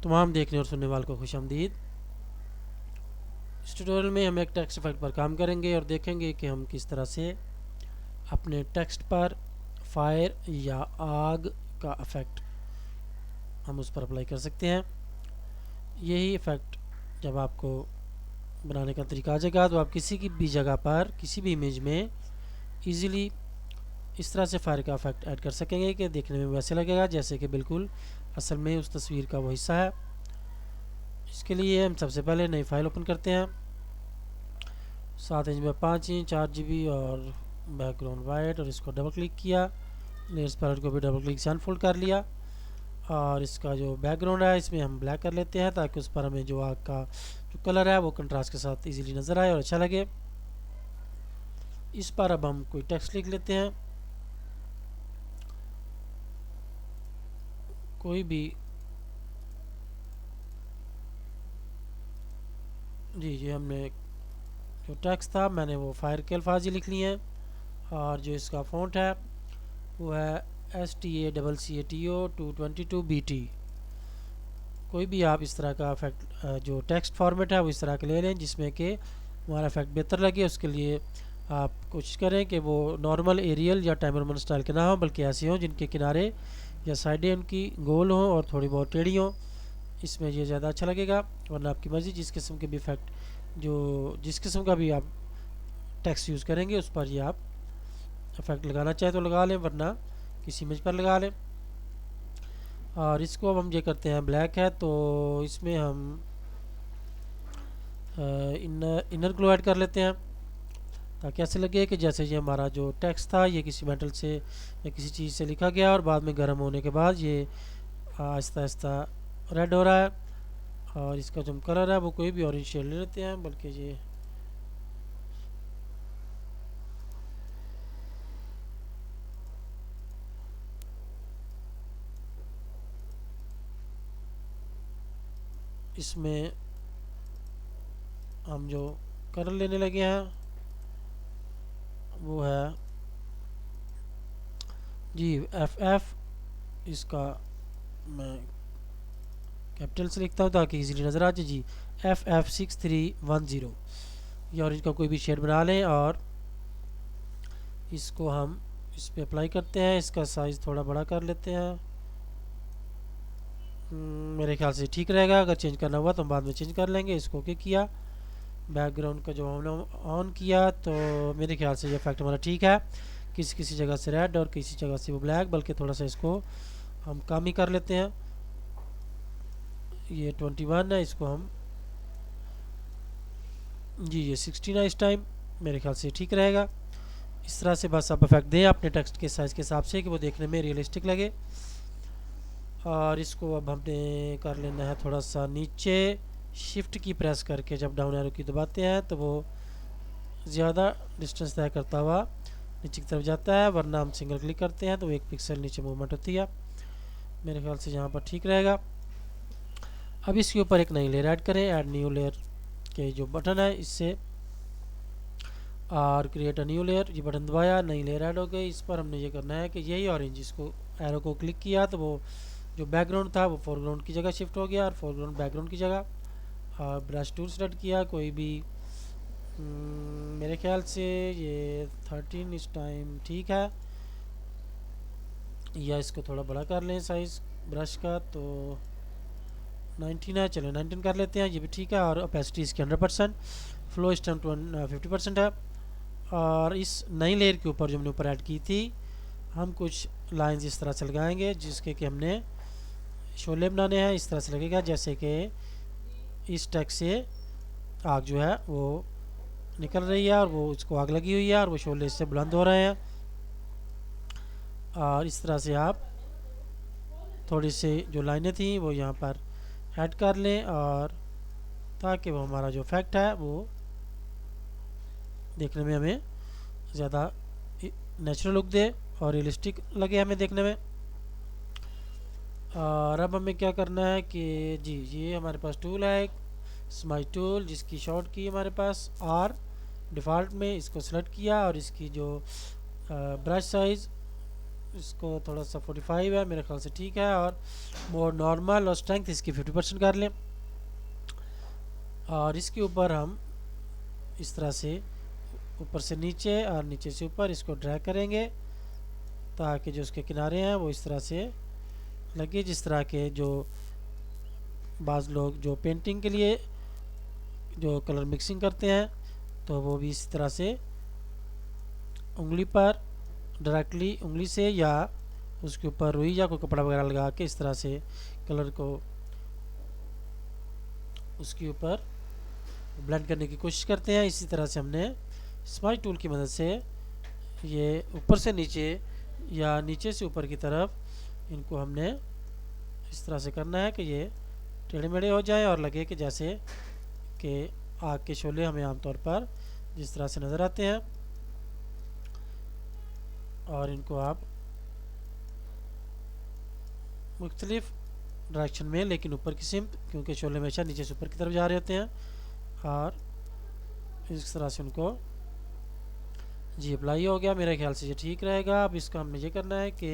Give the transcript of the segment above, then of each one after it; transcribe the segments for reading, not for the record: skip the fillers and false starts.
तमाम देखने और सुनने वालों को खुशामदीद। इस ट्यूटोरियल में हम एक टेक्स्ट इफेक्ट पर काम करेंगे और देखेंगे कि हम किस तरह से अपने टेक्स्ट पर फायर या आग का इफ़ेक्ट हम उस पर अप्लाई कर सकते हैं। यही इफ़ेक्ट जब आपको बनाने का तरीका आ जाएगा तो आप किसी की भी जगह पर किसी भी इमेज में इजीली इस तरह से फायर का इफ़ेक्ट ऐड कर सकेंगे कि देखने में वैसे लगेगा जैसे कि बिल्कुल असल में उस तस्वीर का वो हिस्सा है। इसके लिए हम सबसे पहले नई फाइल ओपन करते हैं। 7 इंच में 5 इंच 8 GB और बैकग्राउंड वाइट, और इसको डबल क्लिक किया। लेयर्स पैलेट को भी डबल क्लिक से अनफोल्ड कर लिया और इसका जो बैकग्राउंड है इसमें हम ब्लैक कर लेते हैं ताकि उस पर हमें जो आग का जो कलर है वो कंट्रास्ट के साथ इजीली नज़र आए और अच्छा लगे। इस पर अब हम कोई टेक्स्ट लिख लेते हैं, कोई भी। जी ये हमने जो टेक्स्ट था मैंने वो फायर के अल्फाज ही लिख लिए हैं और जो इसका फ़ॉन्ट है वो है STACCATO 222BT। कोई भी आप इस तरह का इफेक्ट जो टेक्स्ट फॉर्मेट है वो इस तरह का ले लें जिसमें कि हमारा इफेक्ट बेहतर लगे। उसके लिए आप कोशिश करें कि वो नॉर्मल एरियल या टाइमर स्टाइल के ना हो बल्कि ऐसे हों जिनके किनारे या साइडें उनकी गोल हों और थोड़ी बहुत टेढ़ी हों। इसमें ये ज़्यादा अच्छा लगेगा। वरना आपकी मर्ज़ी, जिस किस्म के भी इफेक्ट जो जिस किस्म का भी आप टेक्स्ट यूज़ करेंगे उस पर ये आप इफेक्ट लगाना चाहे तो लगा लें, वरना किसी इमेज पर लगा लें। और इसको अब हम ये करते हैं ब्लैक है तो इसमें हम इनर ग्लो ऐड कर लेते हैं ताकि ऐसे लगे कि जैसे ये हमारा जो टेक्स्ट था ये किसी मेटल से या किसी चीज़ से लिखा गया और बाद में गर्म होने के बाद ये आहिस्ता आहिस्ता रेड हो रहा है। और इसका जो कलर है वो कोई भी ऑरेंज शेड ले लेते हैं, बल्कि ये इसमें हम जो कलर लेने लगे हैं वो है जी FF। इसका मैं कैपिटल से लिखता हूँ ताकि इजीली नज़र आ जाए जी, FF6310। ये ऑरेंज का कोई भी शेड बना लें और इसको हम इस पर अप्लाई करते हैं। इसका साइज़ थोड़ा बड़ा कर लेते हैं। मेरे ख्याल से ठीक रहेगा। अगर चेंज करना हुआ तो हम बाद में चेंज कर लेंगे। इसको ओके किया। बैकग्राउंड का जो हमने ऑन किया तो मेरे ख्याल से ये इफेक्ट हमारा ठीक है। किसी किसी जगह से रेड और किसी जगह से वो ब्लैक, बल्कि थोड़ा सा इसको हम कम ही कर लेते हैं। ये 21 है, इसको हम जी ये 16 है इस टाइम। मेरे ख्याल से ठीक रहेगा। इस तरह से बस आप इफेक्ट दें अपने टेक्स्ट के साइज़ के हिसाब से कि वो देखने में रियलिस्टिक लगे। और इसको अब हमने कर लेना है थोड़ा सा नीचे, शिफ्ट की प्रेस करके जब डाउन एरो की दबाते हैं तो वो ज़्यादा डिस्टेंस तय करता हुआ नीचे की तरफ जाता है, वरना हम सिंगल क्लिक करते हैं तो 1 पिक्सल नीचे मूवमेंट होती है। मेरे ख्याल से यहाँ पर ठीक रहेगा। अब इसके ऊपर एक नई लेयर ऐड करें। ऐड न्यू लेयर के जो बटन है इससे और क्रिएट अ न्यू लेयर, ये बटन दबाया, नई लेयर ऐड हो गई। इस पर हमने ये करना है कि यही ऑरेंज, इसको एरो को क्लिक किया तो वो जो बैकग्राउंड था वो फोरग्राउंड की जगह शिफ्ट हो गया और फोरग्राउंड बैकग्राउंड की जगह। और ब्रश टूल सेलेक्ट किया, कोई भी मेरे ख्याल से ये 13 इस टाइम ठीक है, या इसको थोड़ा बड़ा कर लें साइज़ ब्रश का तो 19 है, चलो 19 कर लेते हैं, ये भी ठीक है। और ओपेसिटी इसकी 100%, फ्लो इस टाइम 50% है। और इस नई लेयर के ऊपर जो हमने ऊपर ऐड की थी हम कुछ लाइंस इस तरह से लगाएंगे जिसके कि हमने शोले बनाने हैं। इस तरह से लगेगा जैसे कि इस टेक्स्ट से आग जो है वो निकल रही है और वो इसको आग लगी हुई है और वो शोले इससे बुलंद हो रहे हैं। और इस तरह से आप थोड़ी सी जो लाइनें थी वो यहाँ पर ऐड कर लें और ताकि वो हमारा जो इफेक्ट है वो देखने में हमें ज़्यादा नेचुरल लुक दे और रियलिस्टिक लगे हमें देखने में। और अब हमें क्या करना है कि जी ये हमारे पास टूल है एक स्माइल टूल, जिसकी शॉर्ट की हमारे पास आर डिफ़ॉल्ट में, इसको सेलेक्ट किया और इसकी जो ब्रश साइज़ इसको थोड़ा सा 45 है मेरे ख्याल से ठीक है, और मोर नॉर्मल और स्ट्रेंथ इसकी 50% कर लें। और इसके ऊपर हम इस तरह से ऊपर से नीचे और नीचे से ऊपर इसको ड्रैग करेंगे ताकि जो उसके किनारे हैं वो इस तरह से लगे, जिस तरह के जो बाज़ लोग जो पेंटिंग के लिए जो कलर मिक्सिंग करते हैं तो वो भी इसी तरह से उंगली पर डायरेक्टली उंगली से या उसके ऊपर रुई या कोई कपड़ा वगैरह लगा के इस तरह से कलर को उसके ऊपर ब्लेंड करने की कोशिश करते हैं। इसी तरह से हमने स्माइल टूल की मदद से ये ऊपर से नीचे या नीचे से ऊपर की तरफ इनको हमने इस तरह से करना है कि ये टेढ़े मेढ़े हो जाए और लगे कि जैसे कि आग के शोले हमें आमतौर पर जिस तरह से नज़र आते हैं। और इनको आप मुख्तलिफ डायरेक्शन में, लेकिन ऊपर की सिम्त, क्योंकि शोले हमेशा नीचे से ऊपर की तरफ जा रहे होते हैं, और इस तरह से उनको जी अप्लाई हो गया। मेरे ख्याल से ये ठीक रहेगा। अब इसका हमने ये करना है कि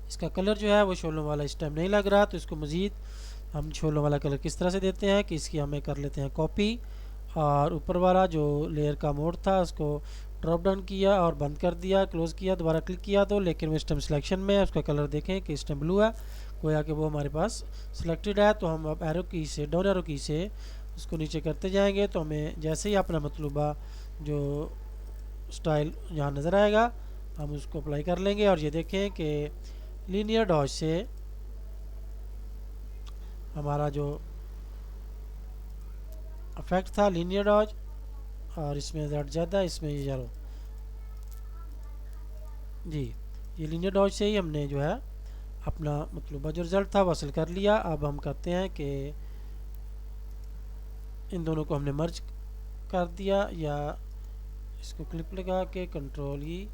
इसका कलर जो है वो शोलों वाला इस टाइम नहीं लग रहा, तो इसको मज़ीद हम शोलों वाला कलर किस तरह से देते हैं कि इसकी हमें कर लेते हैं कॉपी, और ऊपर वाला जो लेयर का मोड था उसको ड्रॉप डाउन किया और बंद कर दिया, क्लोज़ किया, दोबारा क्लिक किया तो, लेकिन वो इस टाइम सिलेक्शन में है। उसका कलर देखें कि इस टाइम ब्लू है, गोया कि वो हमारे पास सिलेक्टेड है। तो हम अब एरो की से, डाउन एरो की से उसको नीचे करते जाएंगे तो हमें जैसे ही अपना मतलूबा जो स्टाइल यहाँ नज़र आएगा हम उसको अप्लाई कर लेंगे। और ये देखें कि लीनियर डॉज से हमारा जो इफेक्ट था लीनियर डॉज, और इसमें ज़्यादा ज़्यादा इसमें ये ज़्यादा जी, ये लीनियर डॉज से ही हमने जो है अपना मतलूबा जो रिज़ल्ट था वो हासिल कर लिया। अब हम करते हैं कि इन दोनों को हमने मर्ज कर दिया, या इसको क्लिप लगा के कंट्रोल ई,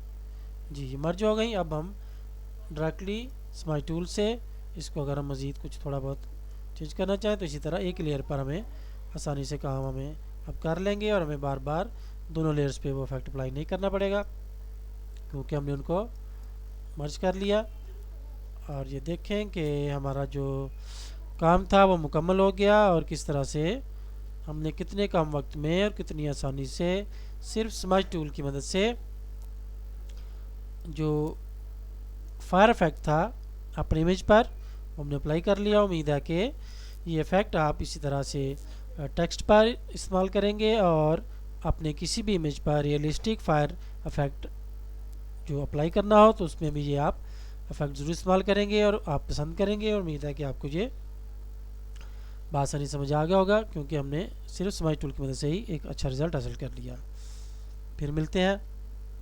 जी ये मर्ज हो गई। अब हम डायरेक्टली स्माइल टूल से इसको अगर हम मज़ीद कुछ थोड़ा बहुत चेंज करना चाहें तो इसी तरह एक लेयर पर हमें आसानी से काम हमें अब कर लेंगे, और हमें बार बार दोनों लेयर्स पे वो इफेक्ट अप्लाई नहीं करना पड़ेगा क्योंकि हमने उनको मर्ज कर लिया। और ये देखें कि हमारा जो काम था वो मुकम्मल हो गया, और किस तरह से हमने कितने कम वक्त में और कितनी आसानी से सिर्फ स्माइल टूल की मदद से जो फायर इफेक्ट था अपने इमेज पर हमने अप्लाई कर लिया। उम्मीद है कि ये इफ़ेक्ट आप इसी तरह से टेक्स्ट पर इस्तेमाल करेंगे और अपने किसी भी इमेज पर रियलिस्टिक फायर इफेक्ट जो अप्लाई करना हो तो उसमें भी ये आप इफेक्ट ज़रूर इस्तेमाल करेंगे और आप पसंद करेंगे। और उम्मीद है कि आपको ये बासानी समझ आ गया होगा क्योंकि हमने सिर्फ स्माइल टूल की मदद से ही एक अच्छा रिज़ल्ट हासिल कर लिया। फिर मिलते हैं